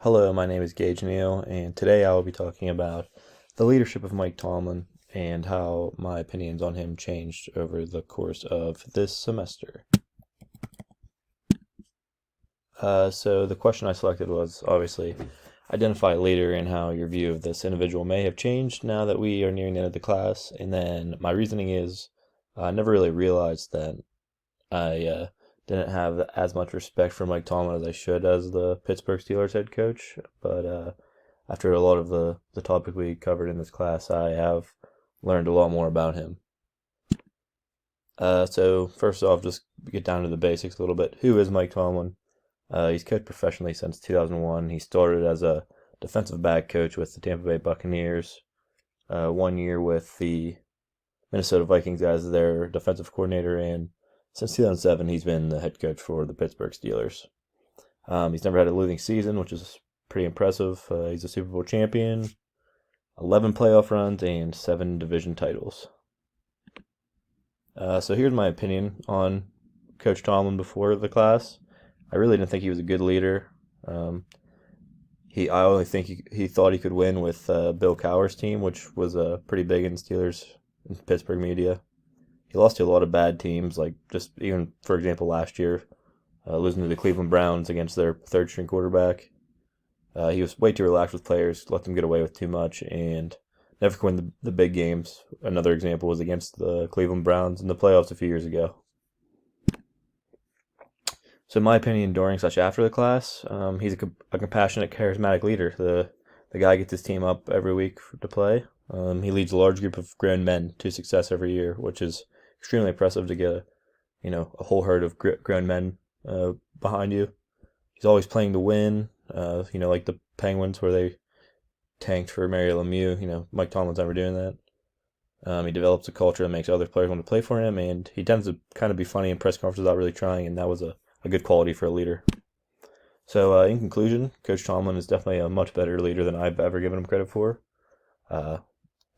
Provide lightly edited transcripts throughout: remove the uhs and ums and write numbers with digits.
Hello, my name is Gage Neal, and today I will be talking about the leadership of Mike Tomlin and how my opinions on him changed over the course of this semester. So the question I selected was obviously identify a leader and how your view of this individual may have changed now that we are nearing the end of the class. And then my reasoning is I never really realized that I didn't have as much respect for Mike Tomlin as I should as the Pittsburgh Steelers head coach. But after a lot of the topic we covered in this class, I have learned a lot more about him. So first off, just get down to the basics a little bit. Who is Mike Tomlin? He's coached professionally since 2001. He started as a defensive back coach with the Tampa Bay Buccaneers, 1 year with the Minnesota Vikings as their defensive coordinator, and since 2007, he's been the head coach for the Pittsburgh Steelers. He's never had a losing season, which is pretty impressive. He's a Super Bowl champion, 11 playoff runs, and 7 division titles. So here's my opinion on Coach Tomlin before the class. I really didn't think he was a good leader. I only think he thought he could win with Bill Cowher's team, which was pretty big in Steelers and Pittsburgh media. He lost to a lot of bad teams, like just even, for example, last year, losing to the Cleveland Browns against their third-string quarterback. He was way too relaxed with players, let them get away with too much, and never could win the big games. Another example was against the Cleveland Browns in the playoffs a few years ago. So in my opinion, during/after the class, he's a compassionate, charismatic leader. The guy gets his team up every week to play. He leads a large group of grown men to success every year, which is extremely impressive to get a whole herd of grown men behind you. He's always playing to win. Like the Penguins where they tanked for Mario Lemieux. Mike Tomlin's never doing that. He develops a culture that makes other players want to play for him, and he tends to kind of be funny in press conferences without really trying, and that was a good quality for a leader. So in conclusion, Coach Tomlin is definitely a much better leader than I've ever given him credit for.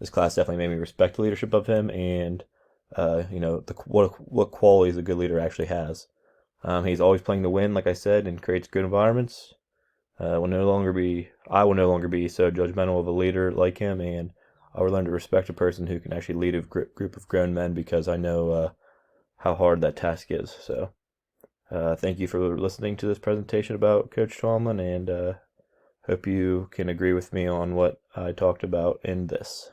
This class definitely made me respect the leadership of him, and what qualities a good leader actually has. He's always playing to win, like I said, and creates good environments. I will no longer be so judgmental of a leader like him, and I will learn to respect a person who can actually lead a group of grown men because I know how hard that task is. So, thank you for listening to this presentation about Coach Tomlin, and hope you can agree with me on what I talked about in this.